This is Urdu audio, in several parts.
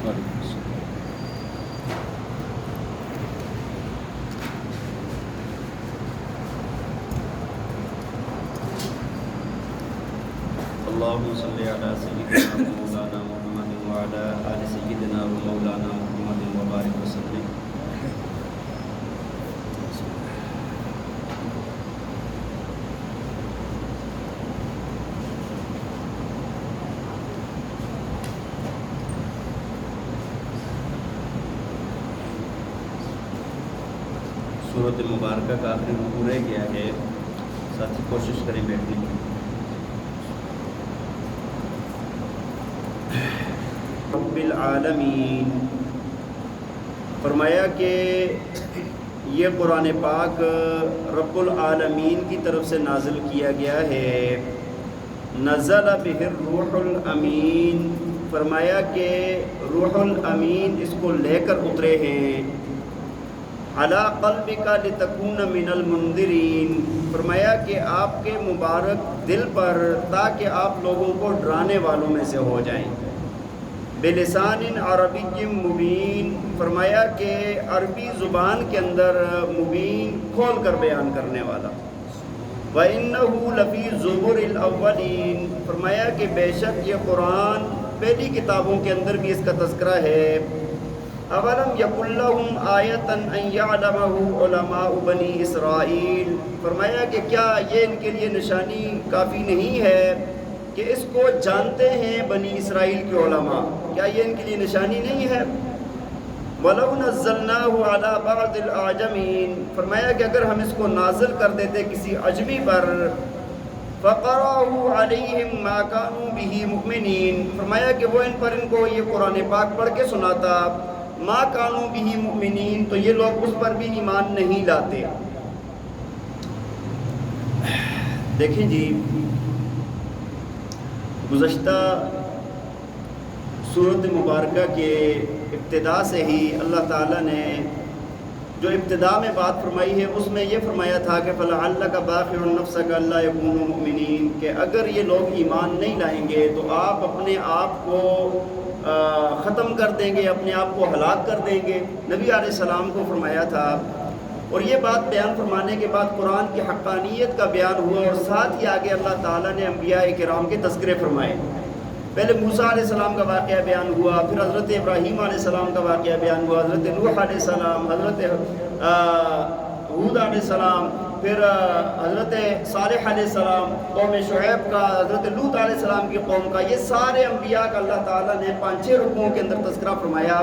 وعلیکم السلام۔ اللهم صل على سيدنا مولانا محمد وعلى آل سيدنا ومولانا محمد وبارك وسلم۔ سورۃ مبارکہ کا آخری رکوع رہ گیا ہے، ساتھی کوشش کریں بیٹھنے کی۔ رب العالمین، فرمایا کہ یہ قرآن پاک رب العالمین کی طرف سے نازل کیا گیا ہے۔ نزل بہ الروح الامین، فرمایا کہ روح الامین اس کو لے کر اترے ہیں۔ علی قلبک لتکون من المنذرین، فرمایا کہ آپ کے مبارک دل پر تاکہ آپ لوگوں کو ڈرانے والوں میں سے ہو جائیں۔ بلسان عربی مبین، فرمایا کہ عربی زبان کے اندر مبین کھول کر بیان کرنے والا۔ وَإِنَّهُ لَفِي زُبُرِ الْأَوَّلِينَ، فرمایا کہ بے شک یہ قرآن پہلی کتابوں کے اندر بھی اس کا تذکرہ ہے۔ اولم یکن لہم آیۃ ان یعلمہ علماء بنی اسرائیل، فرمایا کہ کیا یہ ان کے لیے نشانی کافی نہیں ہے کہ اس کو جانتے ہیں بنی اسرائیل کے علماء؟ کیا یہ ان کے لیے نشانی نہیں ہے؟ وَلَوْ نَزَّلْنَاهُ عَلَى بَعْضِ الْأَعْجَمِينَ، فرمایا کہ اگر ہم اس کو نازل کر دیتے کسی عجمی پر، فَقَرَأَهُ عَلَيْهِمْ مَا كَانُوا بِهِ مُؤْمِنِينَ، فرمایا کہ وہ ان کو یہ قرآن پاک پڑھ کے سناتا، ما كانوا به مؤمنین، تو یہ لوگ اس پر بھی ایمان نہیں لاتے۔ دیکھیں جی، گزشتہ سورۃ مبارکہ کے ابتدا سے ہی اللہ تعالیٰ نے جو ابتدا میں بات فرمائی ہے اس میں یہ فرمایا تھا کہ فَلَعَلَّكَ بَاخِعٌ نَفْسَكَ أَلَّا يَكُونُوا مُؤْمِنِينَ، کہ اگر یہ لوگ ایمان نہیں لائیں گے تو آپ اپنے آپ کو ختم کر دیں گے، اپنے آپ کو ہلاک کر دیں گے، نبی علیہ السلام کو فرمایا تھا۔ اور یہ بات بیان فرمانے کے بعد قرآن کی حقانیت کا بیان ہوا، اور ساتھ ہی آگے اللہ تعالیٰ نے انبیاء کرام کے تذکرے فرمائے۔ پہلے موسیٰ علیہ السلام کا واقعہ بیان ہوا، پھر حضرت ابراہیم علیہ السلام کا واقعہ بیان ہوا، حضرت نوح علیہ السلام، حضرت ہود علیہ السلام، پھر حضرت صالح علیہ السلام، قوم شعیب کا، حضرت لوط علیہ السلام کی قوم کا، یہ سارے انبیاء کا اللہ تعالیٰ نے 5-6 رکوعوں کے اندر تذکرہ فرمایا۔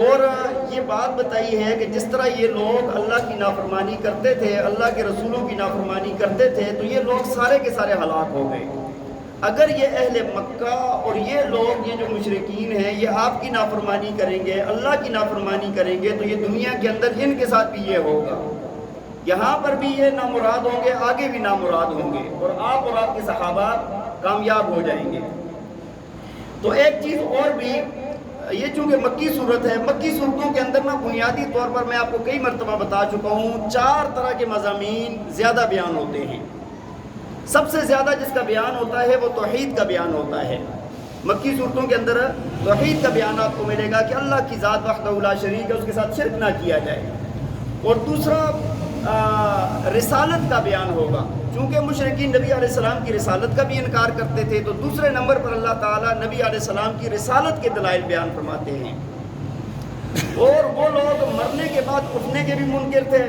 اور یہ بات بتائی ہے کہ جس طرح یہ لوگ اللہ کی نافرمانی کرتے تھے، اللہ کے رسولوں کی نافرمانی کرتے تھے، تو یہ لوگ سارے کے سارے ہلاک ہو گئے۔ اگر یہ اہل مکہ اور یہ لوگ، یہ جو مشرکین ہیں، یہ آپ کی نافرمانی کریں گے، اللہ کی نافرمانی کریں گے، تو یہ دنیا کے اندر ان کے ساتھ بھی یہ ہوگا۔ یہاں پر بھی یہ نامراد ہوں گے، آگے بھی نامراد ہوں گے، اور آپ کے صحابہ کامیاب ہو جائیں گے۔ تو ایک چیز اور بھی، یہ چونکہ مکی صورت ہے، مکی صورتوں کے اندر بنیادی طور پر میں آپ کو کئی مرتبہ بتا چکا ہوں، 4 طرح کے مضامین زیادہ بیان ہوتے ہیں۔ سب سے زیادہ جس کا بیان ہوتا ہے وہ توحید کا بیان ہوتا ہے۔ مکی صورتوں کے اندر توحید کا بیان آپ کو ملے گا کہ اللہ کی ذات وحدہ لا شریک ہے، اس کے ساتھ شرک نہ کیا جائے۔ اور دوسرا رسالت کا بیان ہوگا، چونکہ مشرکین نبی علیہ السلام کی رسالت کا بھی انکار کرتے تھے، تو دوسرے نمبر پر اللہ تعالیٰ نبی علیہ السلام کی رسالت کے دلائل بیان فرماتے ہیں۔ اور وہ لوگ مرنے کے بعد اٹھنے کے بھی منکر تھے،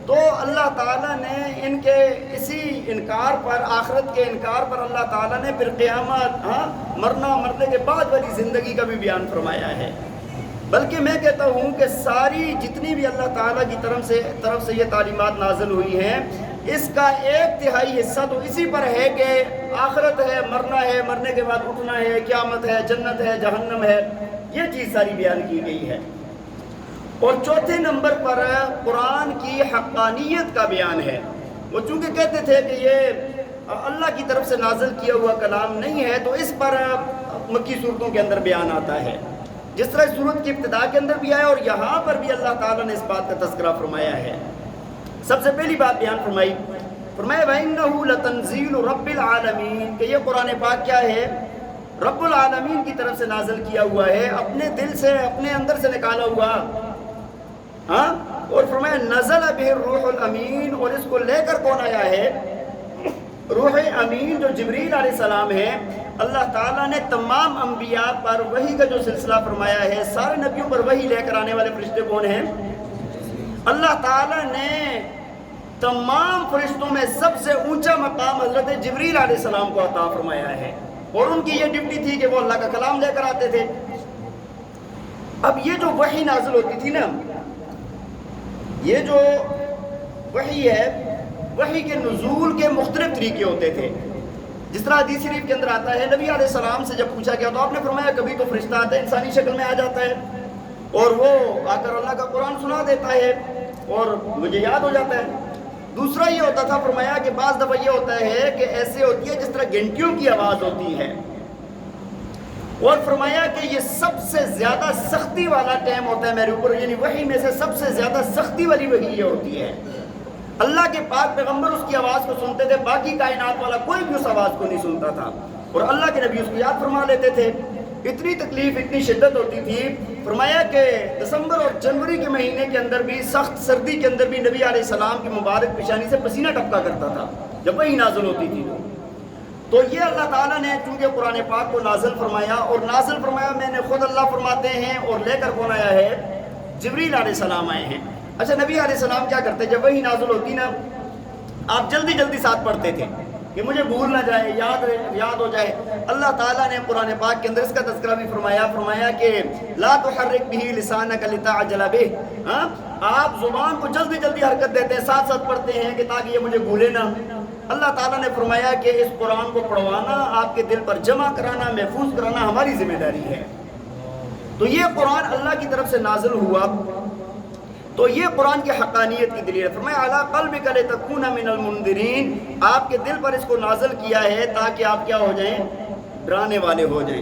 تو اللہ تعالیٰ نے ان کے اسی انکار پر، آخرت کے انکار پر، اللہ تعالیٰ نے پھر قیامت، مرنے کے بعد والی زندگی کا بھی بیان فرمایا ہے۔ بلکہ میں کہتا ہوں کہ ساری جتنی بھی اللہ تعالیٰ کی طرف سے یہ تعلیمات نازل ہوئی ہیں، اس کا 1/3 حصہ تو اسی پر ہے کہ آخرت ہے، مرنا ہے، مرنے کے بعد اٹھنا ہے، قیامت ہے، جنت ہے، جہنم ہے، یہ چیز ساری بیان کی گئی ہے۔ اور چوتھے نمبر پر قرآن کی حقانیت کا بیان ہے۔ وہ چونکہ کہتے تھے کہ یہ اللہ کی طرف سے نازل کیا ہوا کلام نہیں ہے، تو اس پر مکی صورتوں کے اندر بیان آتا ہے، جس طرح سورت کی ابتدا کے اندر بھی آیا، اور یہاں پر بھی اللہ تعالیٰ نے اس بات کا تذکرہ فرمایا ہے۔ سب سے پہلی بات بیان فرمایا وَإِنَّهُ لَتَنزِيلُ رَبِّ الْعَالَمِينَ، کہ یہ قرآن پاک کیا ہے؟ رب العالمین کی طرف سے نازل کیا ہوا ہے، اپنے دل سے، اپنے اندر سے نکالا ہوا. ہاں، اور فرمایا نزل بہ الروح الامین، اور اس کو لے کر کون آیا ہے؟ روح امین جو جبریل علیہ السلام ہے. اللہ تعالیٰ نے تمام انبیاء پر وحی کا جو سلسلہ فرمایا ہے، سارے نبیوں پر وحی لے کر آنے والے فرشتے کون ہیں؟ اللہ تعالیٰ نے تمام فرشتوں میں سب سے اونچا مقام حضرت جبریل علیہ السلام کو عطا فرمایا ہے، اور ان کی یہ ڈیوٹی تھی کہ وہ اللہ کا کلام لے کر آتے تھے. اب یہ جو وحی نازل ہوتی تھی نا، یہ جو وحی ہے، وحی کے نزول کے مختلف طریقے ہوتے تھے. جس طرح حدیث شریف کے اندر آتا ہے، نبی علیہ السلام سے جب پوچھا گیا تو آپ نے فرمایا کبھی تو فرشتہ آتا ہے، انسانی شکل میں آ جاتا ہے، اور وہ آ کر اللہ کا قرآن سنا دیتا ہے اور مجھے یاد ہو جاتا ہے. دوسرا یہ ہوتا تھا، فرمایا کہ بعض دفعہ یہ ہوتا ہے کہ ایسے ہوتی ہے جس طرح گھنٹیوں کی آواز ہوتی ہے. اور فرمایا کہ یہ سب سے زیادہ سختی والا ٹائم ہوتا ہے میرے اوپر، یعنی وحی میں سے سب سے زیادہ سختی والی وحی یہ ہوتی ہے. اللہ کے پاک پیغمبر اس کی آواز کو سنتے تھے، باقی کائنات والا کوئی بھی اس آواز کو نہیں سنتا تھا، اور اللہ کے نبی اس کو یاد فرما لیتے تھے. اتنی تکلیف، اتنی شدت ہوتی تھی. فرمایا کہ دسمبر اور جنوری کے مہینے کے اندر بھی، سخت سردی کے اندر بھی نبی علیہ السلام کی مبارک پیشانی سے پسینہ ٹپکا کرتا تھا جب وحی نازل ہوتی تھی. تو یہ اللہ تعالیٰ نے چونکہ قرآن پاک کو نازل فرمایا، اور نازل فرمایا میں نے خود اللہ فرماتے ہیں، اور لے کر کون آیا ہے؟ جبریل علیہ السلام آئے ہیں. اچھا، نبی علیہ السلام کیا کرتے؟ جب وہی نازل ہوتی نا، آپ جلدی جلدی ساتھ پڑھتے تھے کہ مجھے بھول نہ جائے، یاد ہو جائے. اللہ تعالیٰ نے قرآن پاک کے اندر اس کا تذکرہ بھی فرمایا کہ لا تحرک به لسانک لتعجل به. ہاں، آپ زبان کو جلدی جلدی حرکت دیتے ہیں، ساتھ ساتھ پڑھتے ہیں کہ تاکہ یہ مجھے بھولے نہ. اللہ تعالیٰ نے فرمایا کہ اس قرآن کو پڑھوانا، آپ کے دل پر جمع کرانا، محفوظ کرانا ہماری ذمہ داری ہے. تو یہ قرآن اللہ کی طرف سے نازل ہوا، تو یہ قرآن کی حقانیت کی دلیل ہے. فرمایا علی قلبک لتکون من المنذرین، آپ کے دل پر اس کو نازل کیا ہے تاکہ آپ کیا ہو جائیں؟ ڈرانے والے ہو جائیں.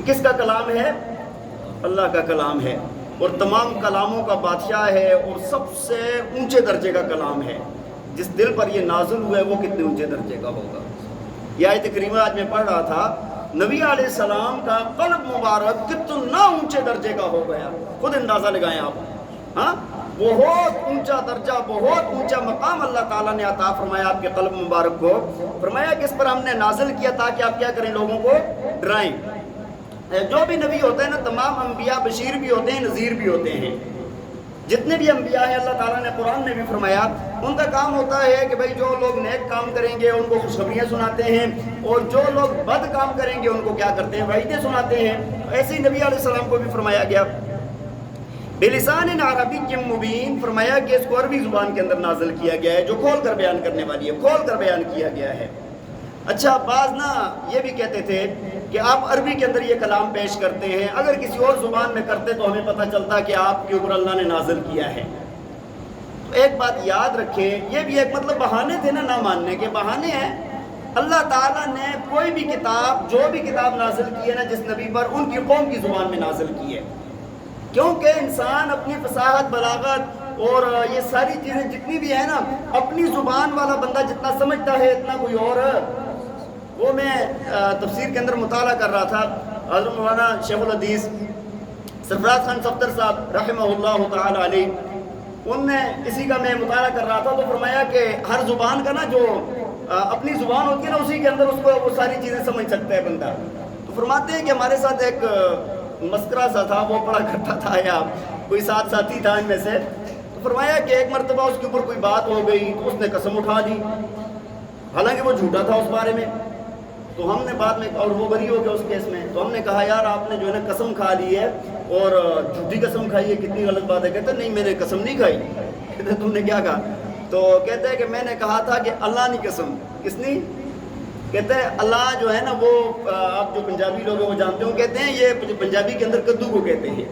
کس کا کلام ہے؟ اللہ کا کلام ہے، اور تمام کلاموں کا بادشاہ ہے، اور سب سے اونچے درجے کا کلام ہے. جس دل پر یہ نازل ہوا ہے وہ کتنے اونچے درجے کا ہوگا. یہ آیت کریمہ آج میں پڑھ رہا تھا، نبی علیہ السلام کا قلب مبارک کتنا اونچے درجے کا ہو گیا، خود اندازہ لگائیں آپ. ہاں، بہت اونچا درجہ، بہت اونچا مقام اللہ تعالیٰ نے عطا فرمایا آپ کے قلب مبارک کو. فرمایا کہ اس پر ہم نے نازل کیا تاکہ آپ کیا کریں؟ لوگوں کو ڈرائیں. جو بھی نبی ہوتے ہیں نا، تمام انبیاء بشیر بھی ہوتے ہیں، نذیر بھی ہوتے ہیں. جتنے بھی انبیاء ہیں، اللہ تعالیٰ نے قرآن میں بھی فرمایا ان کا کام ہوتا ہے کہ بھئی جو لوگ نیک کام کریں گے ان کو خوشخبریاں سناتے ہیں، اور جو لوگ بد کام کریں گے ان کو کیا کرتے ہیں؟ وعیدیں سناتے ہیں. ایسے ہی نبی علیہ السلام کو بھی فرمایا گیا بلسان عربی مبین. فرمایا کہ اس کو عربی زبان کے اندر نازل کیا گیا ہے جو کھول کر بیان کرنے والی ہے، کھول کر بیان کیا گیا ہے. اچھا، بعض نا یہ بھی کہتے تھے کہ آپ عربی کے اندر یہ کلام پیش کرتے ہیں، اگر کسی اور زبان میں کرتے تو ہمیں پتہ چلتا کہ آپ کے اوپر اللہ نے نازل کیا ہے. تو ایک بات یاد رکھیں، یہ بھی ایک مطلب بہانے تھے نا، نہ ماننے کے بہانے ہیں. اللہ تعالیٰ نے کوئی بھی کتاب، جو بھی کتاب نازل کی ہے نا جس نبی پر، ان کی قوم کی زبان میں نازل کی ہے. کیونکہ انسان اپنی فصاحت، بلاغت اور یہ ساری چیزیں جتنی بھی ہیں نا، اپنی زبان والا بندہ جتنا سمجھتا ہے اتنا کوئی اور. وہ میں تفسیر کے اندر مطالعہ کر رہا تھا، حضرت مولانا شیخ الحدیث سرفراز خان صفدر صاحب رحمہ اللہ تعالی علیہ، ان نے اسی کا میں مطالعہ کر رہا تھا. تو فرمایا کہ ہر زبان کا نا جو اپنی زبان ہوتی ہے نا، اسی کے اندر اس کو وہ ساری چیزیں سمجھ سکتا ہے بندہ. تو فرماتے ہیں کہ ہمارے ساتھ ایک مسکرہ سا تھا، وہ پڑھا کرتا تھا، یا کوئی ساتھ ساتھی تھا ان میں سے. تو فرمایا کہ ایک مرتبہ اس کے اوپر کوئی بات ہو گئی تو اس نے قسم اٹھا دی، حالانکہ وہ جھوٹا تھا اس بارے میں. تو ہم نے بعد میں، اور وہ بری ہو گیا اس کیس میں، تو ہم نے کہا یار آپ نے جو ہے نا قسم کھا لی ہے اور جھوٹی قسم کھائی ہے، کتنی غلط بات ہے. کہتے نہیں میں نے قسم نہیں کھائی. کہتے تم نے کیا کہا؟ تو کہتے ہیں کہ میں نے کہا تھا کہ اللہ نے قسم. کس نے؟ کہتے ہیں اللہ جو ہے نا وہ، آپ جو پنجابی لوگ ہیں وہ جانتے ہوں، کہتے ہیں یہ پنجابی کے اندر کدو کو کہتے ہیں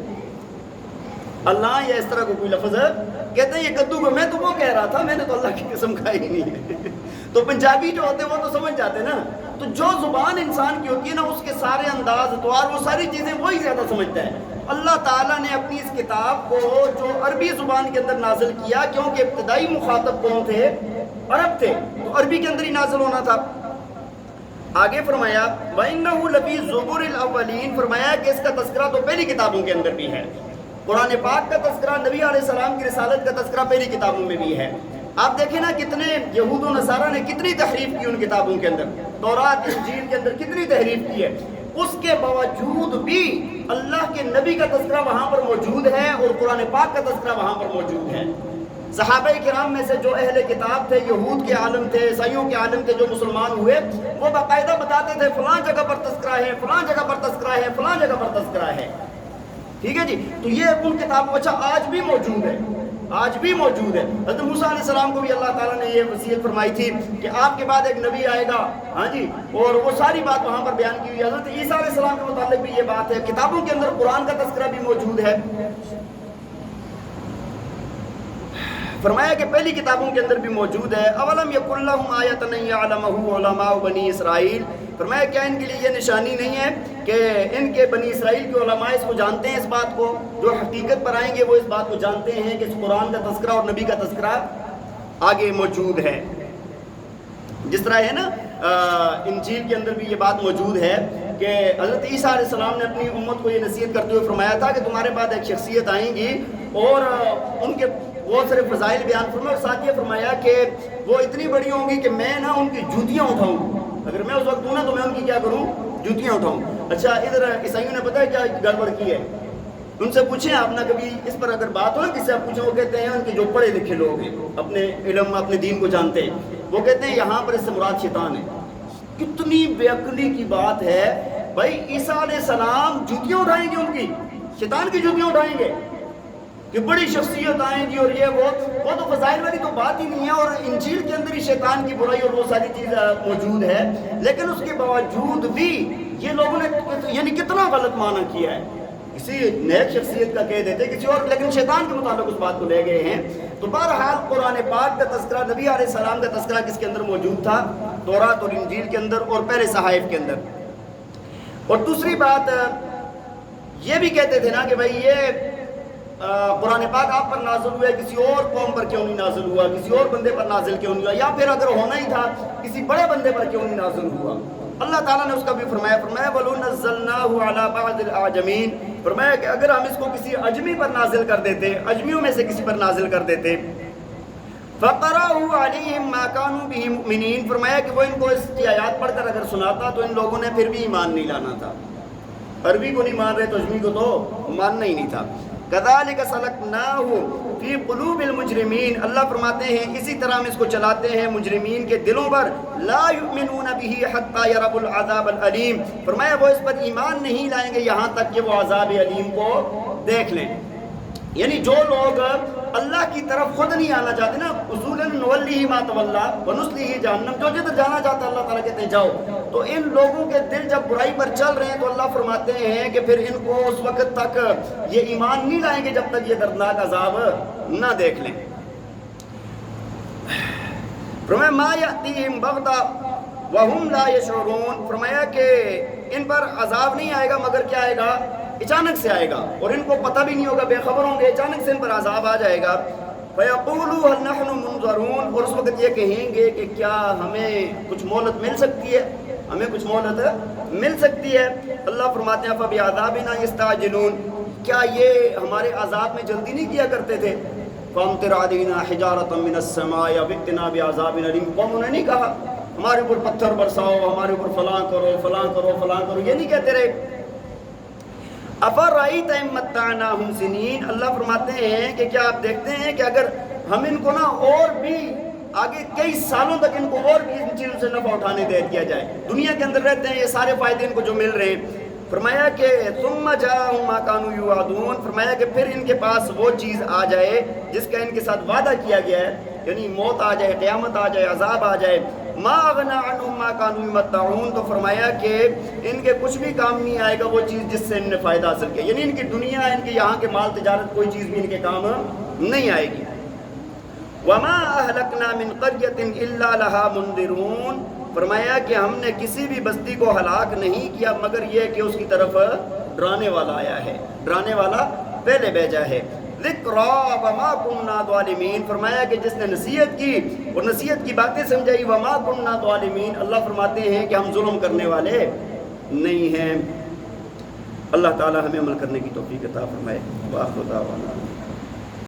اللہ، یا اس طرح کو کوئی لفظ ہے، کہتے ہیں یہ کدو کو. میں تو وہ کہہ رہا تھا، میں نے تو اللہ کی قسم کھائی ہی نہیں ہے. تو پنجابی جو ہوتے ہیں وہ تو سمجھ جاتے نا. تو جو زبان انسان کی ہوتی ہے نا، اس کے سارے انداز اتوار، وہ ساری چیزیں وہی زیادہ سمجھتا ہے. اللہ تعالیٰ نے اپنی اس کتاب کو جو عربی زبان کے اندر نازل کیا، کیونکہ ابتدائی مخاطب کون تھے؟ عرب تھے، تو عربی کے اندر ہی نازل ہونا تھا. آگے فرمایا وَإِنَّهُ لَفِي زُبُرِ الْأَوَّلِينَ، فرمایا کہ اس کا تذکرہ تو پہلی کتابوں کے اندر بھی ہے، قرآن پاک کا تذکرہ، نبی علیہ السلام کی رسالت کا تذکرہ پہلی کتابوں میں بھی ہے۔ آپ دیکھیں نا کتنے یہود و نصارہ نے کتنی تحریف کی ان کتابوں کے اندر، تورات انجیل کے اندر کتنی تحریف کی ہے، اس کے باوجود بھی اللہ کے نبی کا تذکرہ وہاں پر موجود ہے اور قرآن پاک کا تذکرہ وہاں پر موجود ہے۔ صحابہ کرام میں سے جو اہل کتاب تھے، یہود کے عالم تھے، عیسائیوں کے عالم تھے، جو مسلمان ہوئے، وہ باقاعدہ بتاتے تھے فلاں جگہ پر تذکرہ ہے، فلاں جگہ پر تذکرہ ہے، فلاں جگہ پر تذکرہ ہے۔ ٹھیک ہے جی، تو یہ ان کتابوں اچھا آج بھی موجود ہے، آج بھی موجود ہے۔ حضرت موسیٰ علیہ السلام کو بھی اللہ تعالیٰ نے یہ وصیت فرمائی تھی کہ آپ کے بعد ایک نبی آئے گا، ہاں جی، اور وہ ساری بات وہاں پر بیان کی ہوئی ہے۔ حضرت عیسیٰ علیہ السلام کے متعلق بھی یہ بات ہے، کتابوں کے اندر قرآن کا تذکرہ بھی موجود ہے۔ فرمایا کہ پہلی کتابوں کے اندر بھی موجود ہے۔ اولم یکن لہم آیۃ ان یعلمہ علماء بنی اسرائیل، فرمایا کیا ان کے لیے یہ نشانی نہیں ہے کہ ان کے بنی اسرائیل کے علماء اس کو جانتے ہیں، اس بات کو، جو حقیقت پر آئیں گے وہ اس بات کو جانتے ہیں کہ اس قرآن کا تذکرہ اور نبی کا تذکرہ آگے موجود ہے۔ جس طرح ہے نا انجیل کے اندر بھی یہ بات موجود ہے کہ حضرت عیسیٰ علیہ السلام نے اپنی امت کو یہ نصیحت کرتے ہوئے فرمایا تھا کہ تمہارے بعد ایک شخصیت آئیں گی اور ان کے بہت سارے فضائل بیان فرمائے، اور ساتھ یہ فرمایا کہ وہ اتنی بڑی ہوں گی کہ میں نا ان کی جوتیاں اٹھاؤں، اگر میں اس وقت ہوں نا تو میں ان کی کیا کروں، جوتیاں اٹھاؤں۔ اچھا ادھر عیسائیوں نے پتہ ہے کیا گڑبڑ کی ہے، ان سے پوچھیں آپ نا کبھی اس پر اگر بات ہو نا کسی سے آپ پوچھیں، وہ کہتے ہیں ان کے جو پڑھے لکھے لوگ ہیں، اپنے علم اپنے دین کو جانتے ہیں، وہ کہتے ہیں یہاں پر اس سے مراد شیطان ہے۔ کتنی بے عقلی کی بات ہے بھائی، عیسیٰ علیہ السلام جوتیاں اٹھائیں گے، ان کی شیطان کی جوتیاں اٹھائیں گے کہ بڑی شخصیت آئیں گی اور یہ وہ تو فضائل والی تو بات ہی نہیں ہے، اور انجیل کے اندر ہی شیطان کی برائی اور وہ ساری چیز موجود ہے، لیکن اس کے باوجود بھی یہ لوگوں نے یعنی کتنا غلط معنی کیا ہے، کسی نیک شخصیت کا کہہ دیتے کسی اور، لیکن شیطان کے متعلق اس بات کو لے گئے ہیں۔ تو بہرحال قرآن پاک کا تذکرہ، نبی علیہ السلام کا تذکرہ کس کے اندر موجود تھا، تورات اور انجیل کے اندر اور پہلے صحائف کے اندر۔ اور دوسری بات یہ بھی کہتے تھے نا کہ بھائی یہ قرآن پاک آپ پر نازل ہوا ہے، کسی اور قوم پر کیوں نہیں نازل ہوا، کسی اور بندے پر نازل کیوں نہیں ہوا، یا پھر اگر ہونا ہی تھا کسی بڑے بندے پر کیوں نہیں نازل ہوا۔ اللہ تعالیٰ نے اس کا بھی فرمایا وَلَوْ نَزَّلْنَاهُ عَلَىٰ بَعْضِ الْأَعْجَمِينَ، فرمایا کہ اگر ہم اس کو کسی اجمی پر نازل کر دیتے، اجمیوں میں سے کسی پر نازل کر دیتے، فَقَرَأُوا عَلَيْهِمْ مَا كَانُوا بِهِ مُؤْمِنِينَ، فرمایا کہ وہ ان کو اس کی آیات پڑھ کر اگر سناتا تو ان لوگوں نے پھر بھی ایمان نہیں لانا تھا۔ عربی کو نہیں مان رہے تو اجمی کو تو ماننا ہی نہیں تھا۔ كَذَلِكَ سَلَكْنَاهُ فِي قُلُوبِ الْمُجْرِمِينَ، اللہ فرماتے ہیں اسی طرح ہم اس کو چلاتے ہیں مجرمین کے دلوں پر، لَا يُؤْمِنُونَ بِهِ حَتَّى يَرَوْا الْعَذَابَ الْأَلِيمَ، فرمایا وہ اس پر ایمان نہیں لائیں گے یہاں تک کہ وہ عذاب علیم کو دیکھ لیں۔ یعنی جو لوگ اللہ کی طرف خود نہیں آنا چاہتے نا، اصولاً نولیہ ما تولیٰ ونصلیہ جہنم، جو جدھر جانا چاہتا ہے اللہ تعالیٰ کہتے ہیں جاؤ، تو ان لوگوں کے دل جب برائی پر چل رہے ہیں تو اللہ فرماتے ہیں کہ پھر ان کو اس وقت تک یہ ایمان نہیں لائیں گے جب تک یہ دردناک عذاب نہ دیکھ لیں۔ فرمایا ما یأتیہم بغتۃ وہم لا یشعرون، فرمایا کہ ان پر عذاب نہیں آئے گا مگر کیا آئے گا، اچانک سے آئے گا، اور ان کو پتہ بھی نہیں ہوگا، بے خبر ہوں گے، اچانک سے ان پر عذاب آ جائے گا۔ فَيَقُولُوا هَلْ نَحْنُ مُنظَرُونَ، اور اس وقت یہ کہیں گے کہ کیا ہمیں کچھ مہلت مل سکتی ہے، ہمیں کچھ مہلت مل سکتی ہے۔ اللہ فرماتے ہیں فَبِعَذَابِنَا يَسْتَعْجِلُونَ، کیا یہ ہمارے عذاب میں جلدی نہیں کیا کرتے تھے؟ فَأَمْطِرْ عَلَيْنَا حِجَارَةً مِّنَ السَّمَاءِ أَوْ ائْتِنَا بِعَذَابٍ أَلِيمٍ، قوموں نے نہیں کہا ہمارے اوپر پتھر برساؤ، ہمارے اوپر فلاں کرو فلاں کرو فلاں کرو، یہ نہیں کہتے رہے۔ أَفَرَأَيْتَ إِن مَّتَّعْنَاهُمْ سِنِينَ، اللہ فرماتے ہیں کہ کیا آپ دیکھتے ہیں کہ اگر ہم ان کو نا اور بھی آگے کئی سالوں تک ان کو اور بھی ان چیزوں سے نفع اٹھانے دے دیا جائے، دنیا کے اندر رہتے ہیں یہ سارے فائدے ان کو جو مل رہے ہیں، فرمایا کہ ثُمَّ جَاءَهُم مَّا كَانُوا يُوعَدُونَ، فرمایا کہ پھر ان کے پاس وہ چیز آ جائے جس کا ان کے ساتھ وعدہ کیا گیا ہے، یعنی موت آ جائے، قیامت آ جائے، عذاب آ جائے، مَا أَغْنَىٰ عَنْهُم مَّا كَانُوا يُمَتَّعُونَ، تو فرمایا کہ ان کے کچھ بھی کام نہیں آئے گا وہ چیز جس سے ان نے فائدہ حاصل کیا، یعنی ان کی دنیا، ان کے یہاں کے مال تجارت، کوئی چیز بھی ان کے کام نہیں آئے گی۔ وَمَا أَهْلَكْنَا مِنْ قَرْيَةٍ إِلَّا لَهَا مُنذِرُونَ، فرمایا کہ ہم نے کسی بھی بستی کو ہلاک نہیں کیا مگر یہ کہ اس کی طرف ڈرانے والا آیا ہے، ڈرانے والا پہلے بھیجا ہے۔ ذکرا وما کنا ظالمین، فرمایا کہ جس نے نصیحت کی اور نصیحت کی باتیں سمجھائی، وما کنا ظالمین، اللہ فرماتے ہیں کہ ہم ظلم کرنے والے نہیں ہیں۔ اللہ تعالی ہمیں عمل کرنے کی توفیق عطا فرمائے۔ وآخر دعوانا